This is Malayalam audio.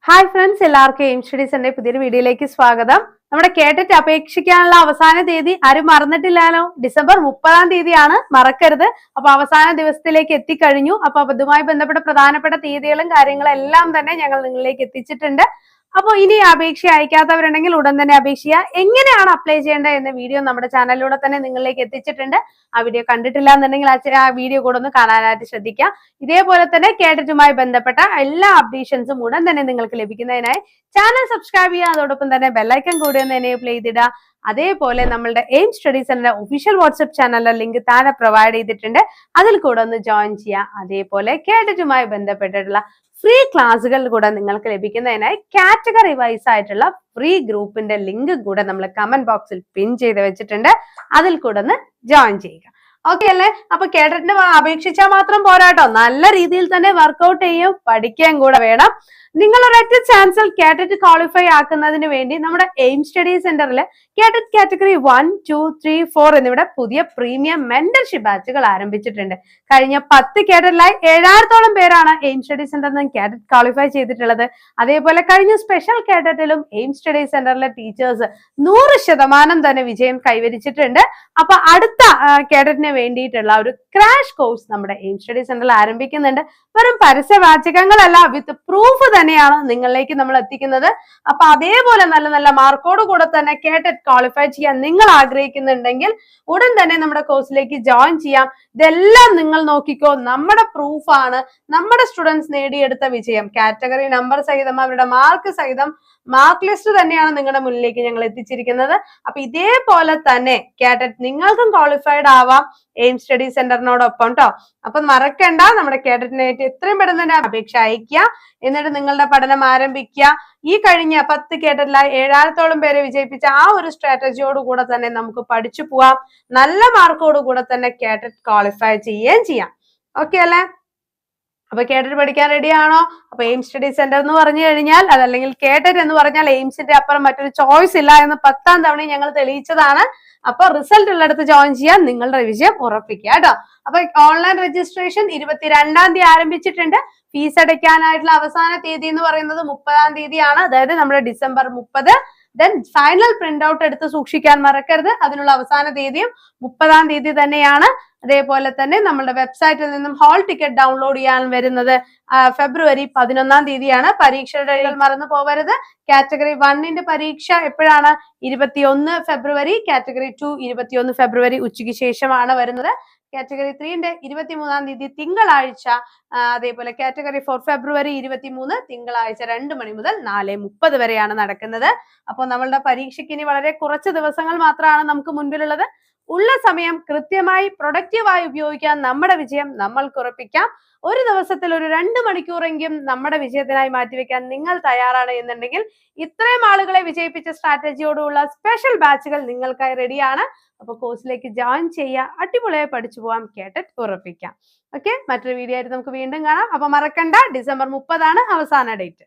ഹായ് ഫ്രണ്ട്സ്, എല്ലാവർക്കും എയിം സ്റ്റഡീസിന്റെ പുതിയൊരു വീഡിയോയിലേക്ക് സ്വാഗതം. നമ്മുടെ കേട്ടിട്ട് അപേക്ഷിക്കാനുള്ള അവസാന തീയതി ആരും മറന്നിട്ടില്ലാലോ. ഡിസംബർ 30-ാം തീയതിയാണ്, മറക്കരുത്. അപ്പൊ അവസാന ദിവസത്തിലേക്ക് എത്തിക്കഴിഞ്ഞു. അപ്പൊ അതുമായി ബന്ധപ്പെട്ട പ്രധാനപ്പെട്ട തീയതികളും കാര്യങ്ങളും എല്ലാം തന്നെ ഞങ്ങൾ നിങ്ങളിലേക്ക് എത്തിച്ചിട്ടുണ്ട്. അപ്പോൾ ഇനി അപേക്ഷ അയക്കാത്തവരുണ്ടെങ്കിൽ ഉടൻ തന്നെ അപേക്ഷിക്കുക. എങ്ങനെയാണ് അപ്ലൈ ചെയ്യേണ്ടത് എന്ന വീഡിയോ നമ്മുടെ ചാനലിലൂടെ തന്നെ നിങ്ങളിലേക്ക് എത്തിച്ചിട്ടുണ്ട്. ആ വീഡിയോ കണ്ടിട്ടില്ല എന്നുണ്ടെങ്കിൽ ആ വീഡിയോ കൂടെ ഒന്ന് കാണാനായിട്ട് ശ്രദ്ധിക്കുക. ഇതേപോലെ തന്നെ കേഡറ്റുമായി ബന്ധപ്പെട്ട എല്ലാ അപ്ഡേഷൻസും ഉടൻ തന്നെ നിങ്ങൾക്ക് ലഭിക്കുന്നതിനായി ചാനൽ സബ്സ്ക്രൈബ് ചെയ്യുക. അതോടൊപ്പം തന്നെ ബെല്ലൈക്കൺ കൂടി ഒന്ന് എനേബിൾ ചെയ്തിടുക. അതേപോലെ നമ്മളുടെ എയിം സ്റ്റഡി സെന്ററിന്റെ ഒഫീഷ്യൽ വാട്സ്ആപ്പ് ചാനലിലെ ലിങ്ക് താഴെ പ്രൊവൈഡ് ചെയ്തിട്ടുണ്ട്. അതിൽ കൂടെ ഒന്ന് ജോയിൻ ചെയ്യുക. അതേപോലെ കേഡറ്റുമായി ബന്ധപ്പെട്ടിട്ടുള്ള ഫ്രീ ക്ലാസ്സുകൾ കൂടെ നിങ്ങൾക്ക് ലഭിക്കുന്നതിനായി കാറ്റഗറി വൈസ് ആയിട്ടുള്ള ഫ്രീ ഗ്രൂപ്പിന്റെ ലിങ്ക് കൂടെ നമ്മൾ കമന്റ് ബോക്സിൽ പിൻ ചെയ്ത് വെച്ചിട്ടുണ്ട്. അതിൽ കൂടെ ഒന്ന് ജോയിൻ ചെയ്യുക. ഓക്കെ അല്ലേ? അപ്പൊ കേഡറ്റിന് അപേക്ഷിച്ചാൽ മാത്രം പോരാട്ടോ, നല്ല രീതിയിൽ തന്നെ വർക്ക്ഔട്ട് ചെയ്യും, പഠിക്കാൻ കൂടെ വേണം. നിങ്ങൾ ഒരൊറ്റ ചാൻസിൽ കേഡറ്റ് ക്വാളിഫൈ ആക്കുന്നതിന് വേണ്ടി നമ്മുടെ എയിം സ്റ്റഡി സെന്ററിൽ കേഡറ്റ് കാറ്റഗറി 1, 2, 3, 4 എന്നിവിടെ പുതിയ പ്രീമിയം മെന്റർഷിപ്പ് ബാച്ചുകൾ ആരംഭിച്ചിട്ടുണ്ട്. കഴിഞ്ഞ 10 കേഡറ്റിലായി 7000-ഓളം പേരാണ് എയിം സ്റ്റഡി സെന്ററിൽ നിന്ന് കേഡറ്റ് ക്വാളിഫൈ ചെയ്തിട്ടുള്ളത്. അതേപോലെ കഴിഞ്ഞ സ്പെഷ്യൽ കേഡറ്റിലും എയിം സ്റ്റഡി സെന്ററിലെ ടീച്ചേഴ്സ് 100% തന്നെ വിജയം കൈവരിച്ചിട്ടുണ്ട്. അപ്പൊ അടുത്ത കേഡറ്റിന് വേണ്ടിയിട്ടുള്ള ഒരു ക്രാഷ് കോഴ്സ് നമ്മുടെ എയിം സ്റ്റഡി സെന്ററിൽ ആരംഭിക്കുന്നുണ്ട്. വെറും പരസ്യവാചകങ്ങളല്ല, വിത്ത് പ്രൂഫ് തന്നെയാണ് നിങ്ങളിലേക്ക് നമ്മൾ എത്തിക്കുന്നത്. അപ്പൊ അതേപോലെ നല്ല നല്ല മാർക്കോട് കൂടെ തന്നെ കേഡറ്റ് ക്വാളിഫൈ ചെയ്യാൻ നിങ്ങൾ ആഗ്രഹിക്കുന്നുണ്ടെങ്കിൽ ഉടൻ തന്നെ നമ്മുടെ കോഴ്സിലേക്ക് ജോയിൻ ചെയ്യാം. ഇതെല്ലാം നിങ്ങൾ നോക്കിക്കോ, നമ്മുടെ പ്രൂഫാണ്. നമ്മുടെ സ്റ്റുഡൻസ് നേടിയെടുത്ത വിജയം കാറ്റഗറി നമ്പർ സഹിതം അവരുടെ മാർക്ക് സഹിതം മാർക്ക് ലിസ്റ്റ് തന്നെയാണ് നിങ്ങളുടെ മുന്നിലേക്ക് ഞങ്ങൾ എത്തിച്ചിരിക്കുന്നത്. അപ്പൊ ഇതേപോലെ തന്നെ കേഡറ്റ് നിങ്ങൾക്കും ക്വാളിഫൈഡ് ആവാം എയിം സ്റ്റഡി സെന്ററിനോടൊപ്പം ട്ടോ. അപ്പൊ മറക്കണ്ട, നമ്മുടെ കേഡറ്റിനായിട്ട് എത്രയും പെട്ടെന്ന് തന്നെ അപേക്ഷ അയക്കുക. എന്നിട്ട് നിങ്ങളുടെ പഠനം ആരംഭിക്കുക. ഈ കഴിഞ്ഞ 10 കേഡറ്റിലായി 7000-ഓളം പേരെ വിജയിപ്പിച്ച ആ ഒരു സ്ട്രാറ്റജിയോട് കൂടെ തന്നെ നമുക്ക് പഠിച്ചു പോവാം. നല്ല മാർക്കോട് കൂടെ തന്നെ കേഡറ്റ് ക്വാളിഫൈ ചെയ്യുകയും ചെയ്യാം. ഓക്കെ അല്ലേ? അപ്പൊ കേഡറ്റ് പഠിക്കാൻ റെഡിയാണോ? അപ്പൊ എയിം സ്റ്റഡി സെന്റർ എന്ന് പറഞ്ഞു കഴിഞ്ഞാൽ, അതല്ലെങ്കിൽ കേഡറ്റ് എന്ന് പറഞ്ഞാൽ എയിംസിന്റെ അപ്പുറം മറ്റൊരു ചോയ്സ് ഇല്ല എന്ന് 10-ാം തവണ ഞങ്ങൾ തെളിയിച്ചതാണ്. അപ്പൊ റിസൾട്ട് ഉള്ളിടത്ത് ജോയിൻ ചെയ്യാൻ നിങ്ങളുടെ വിജയം ഉറപ്പിക്കുക കേട്ടോ. അപ്പൊ ഓൺലൈൻ രജിസ്ട്രേഷൻ 22-ാം തീയതി ആരംഭിച്ചിട്ടുണ്ട്. ഫീസ് അടയ്ക്കാനായിട്ടുള്ള അവസാന തീയതി എന്ന് പറയുന്നത് 30-ാം തീയതിയാണ്, അതായത് നമ്മുടെ December 30. Then final print out എടുത്ത് സൂക്ഷിക്കാൻ മറക്കരുത്. അതിനുള്ള അവസാന തീയതിയും 30-ാം തീയതി തന്നെയാണ്. അതേപോലെ തന്നെ നമ്മുടെ വെബ്സൈറ്റിൽ നിന്നും ഹാൾ ടിക്കറ്റ് ഡൗൺലോഡ് ചെയ്യാൻ വരുന്നത് ഫെബ്രുവരി 11-ാം തീയതിയാണ്. പരീക്ഷയുടെ മറന്നു പോകരുത്. കാറ്റഗറി 1-ന്റെ പരീക്ഷ എപ്പോഴാണ്? 21 ഫെബ്രുവരി. കാറ്റഗറി 2 21 ഫെബ്രുവരി ഉച്ചയ്ക്ക് ശേഷമാണ് വരുന്നത്. കാറ്റഗറി 3-ന്റെ 23-ാം തീയതി തിങ്കളാഴ്ച. അതേപോലെ കാറ്റഗറി 4 ഫെബ്രുവരി 23 തിങ്കളാഴ്ച 2 മണി മുതൽ 4:30 വരെയാണ് നടക്കുന്നത്. അപ്പോൾ നമ്മളുടെ പരീക്ഷയ്ക്ക് ഇനി വളരെ കുറച്ച് ദിവസങ്ങൾ മാത്രമാണ് നമുക്ക് മുൻപിലുള്ളത്. ഉള്ള സമയം കൃത്യമായി പ്രൊഡക്റ്റീവായി ഉപയോഗിക്കാൻ നമ്മുടെ വിജയം നമ്മൾക്ക് ഉറപ്പിക്കാം. ഒരു ദിവസത്തിൽ ഒരു 2 മണിക്കൂറെങ്കിലും നമ്മുടെ വിജയത്തിനായി മാറ്റിവെക്കാൻ നിങ്ങൾ തയ്യാറാണ് എന്നുണ്ടെങ്കിൽ ഇത്രയും ആളുകളെ വിജയിപ്പിച്ച സ്ട്രാറ്റജിയോടുള്ള സ്പെഷ്യൽ ബാച്ചുകൾ നിങ്ങൾക്കായി റെഡിയാണ്. അപ്പൊ കോഴ്സിലേക്ക് ജോയിൻ ചെയ്യുക. അടിപൊളിയായി പഠിച്ചു പോകാം, കേട്ടിട്ട് ഉറപ്പിക്കാം. ഓക്കെ, മറ്റൊരു വീഡിയോ ആയിട്ട് നമുക്ക് വീണ്ടും കാണാം. അപ്പൊ മറക്കണ്ട, ഡിസംബർ 30 അവസാന ഡേറ്റ്.